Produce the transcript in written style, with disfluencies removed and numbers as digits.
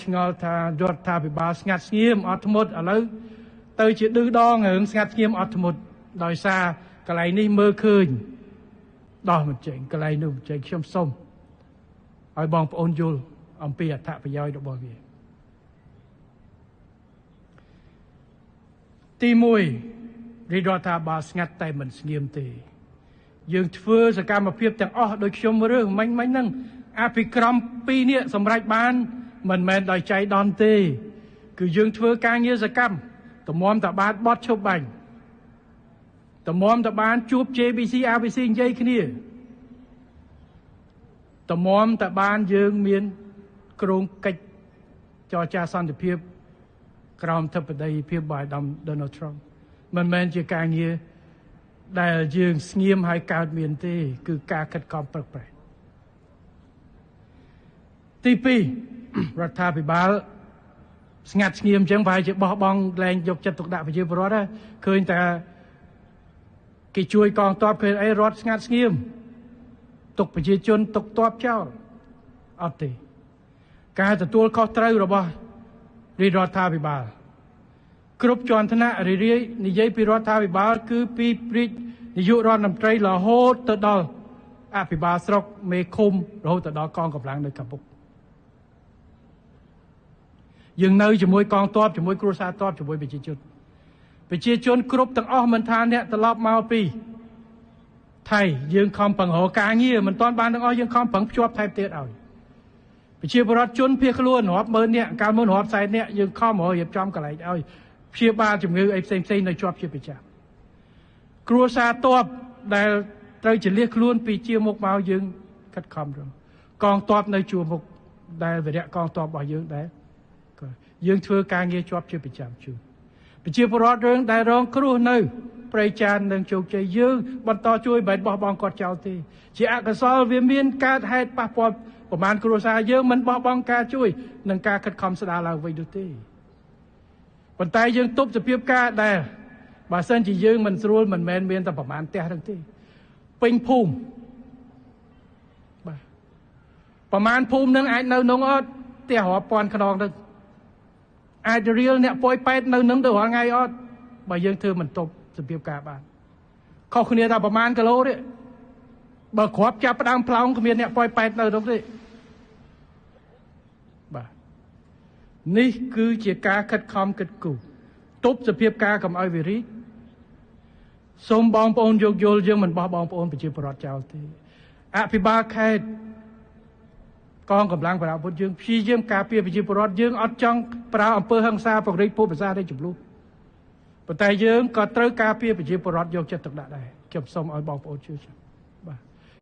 ឆ្ងល់ថារដ្ឋាភិបាលស្ងាត់ស្ងៀមអត់ធ្មត់ឥឡូវទៅជាឌឺដងរឿងស្ងាត់ស្ងៀមអត់ធ្មត់ដោយសារកន្លែងនេះមើលឃើញដោះមិនចេញកន្លែងនោះមិនចេញខ្ញុំសូមឲ្យបងប្អូនយល់អំពីអត្ថប្រយោជន៍របស់វាទី1រដ្ឋាភិបាលស្ងាត់តែមិនស្ងៀមទេយើងធ្វើសកម្មភាពទាំងអស់ដោយខ្ញុំរើសមិញហ្នឹងអភិក្រម2នេះសម្រេចបានមិនមែនដោយចៃដន្យទេគឺយើងធ្វើការងារសកម្មតម្រាំតបានបត់ឈប់បាញ់តម្រាំតបានជួប JBC RBC និយាយគ្នាតម្រាំតបានយើងមានក្រុងកិច្ចចរចាសន្តិភាពក្រោមធិបតីភាពរបស់អាដាម Donald Trump មិនមែនជាការងារដែលយើងស្ងៀមហើយកើតមានទេគឺការខិតខំប្រឹកប្រែងទី2រដ្ឋាភិបាលស្ងាត់ស្ងៀមអញ្ចឹងប្រហែលជាបោះបង់លែងយកចិត្តទុកដាក់ប្រជាពលរដ្ឋឃើញតែគេជួយកងទ័ពឃើញអីរដ្ឋស្ងាត់ស្ងៀមទុកប្រជាជនទុកទ័ពចោលអត់ទេការទទួលខុសត្រូវរបស់រដ្ឋាភិបាលគ្រប់ជាន់ថ្នាក់រាយនិយាយពីរដ្ឋាភិបាលគឺពីរាជនាយករដ្ឋមន្ត្រីរហូតទៅដល់អភិបាលស្រុកមេឃុំរហូតទៅដល់កងកម្លាំងនៅកម្ពុជាយើងនៅជាមួយកងទ័ពជាមួយគ្រួសារទ័ពជាមួយប្រជាជនគ្រប់ទាំងអស់មិនថាអ្នកត្រឡប់មកពីថៃយើងខំប្រឹងរកការងារមិនទាន់បានទាំងអស់យើងខំប្រឹងភ្ជាប់ថែមទៀតឲ្យប្រជាពលរដ្ឋជនភៀសខ្លួនរាប់ម៉ឺននាក់កាលមុនរាប់សែននាក់យើងខំរៀបចំកន្លែងឲ្យព្យាបាលជំងឺអីផ្សេងនៅជាប់ជាប្រចាំគ្រួសារទ័ពដែលត្រូវចលះខ្លួនពីជាមុខមកយើងខិតខំរកកងទ័ពនៅជួរមុខដែលវិរៈកងទ័ពរបស់យើងដែរយើងធ្វើការងារជាប់ជាប្រចាំជួនប្រជាពលរដ្ឋរឿងដែលរងគ្រោះនៅប្រៃចាននិងជោគជ័យយើងបន្តជួយបែបបោះបង់គាត់ចោលទេជាអកុសលវាមានកើតហេតុប៉ះពាល់ប្រមាណគ្រួសារយើងមិនបោះបង់ការជួយនិងការខិតខំស្ដារឡើងវិញនោះទេប៉ុន្តែយើងទប់សភាពការដែលបើសិនជាយើងមិនស្រួលមិនមែនមានតែប្រមាណផ្ទះហ្នឹងទេពេញភូមិបាទប្រមាណភូមិហ្នឹងអាចនៅក្នុងអត់ផ្ទះរាប់ពាន់ខ្នងទៅអាចរៀលអ្នកប៉យប៉ែតនៅនឹងទៅរាល់ថ្ងៃអត់បើយើងធ្វើមិនទប់សភាពការបានខុសគ្នាតែប្រមាណគីឡូទេបើគ្រាប់ចាប់ផ្ដើមផ្លោងគ្មានអ្នកប៉យប៉ែតនៅនោះទេបាទនេះគឺជាការខិតខំគិតគូរទប់សភាពការកុំឲ្យវារីកសូមបងប្អូនយោគយល់យើងមិនបោះបងប្អូនប្រជាពលរដ្ឋចោលទេអភិបាលខេត្តកងកម្លាំងប្រដាប់អាវុធយើងព្យាយាមការពារប្រជាពលរដ្ឋយើងអត់ចង់ប្រើអំពើហិង្សាពង្រីកភូមិសាស្ត្រនៃចំនួនប៉ុន្តែយើងក៏ត្រូវការពារប្រជាពលរដ្ឋយកចិត្តទុកដាក់ដែរខ្ញុំសូមឲ្យបងប្អូនជឿចាំបាទ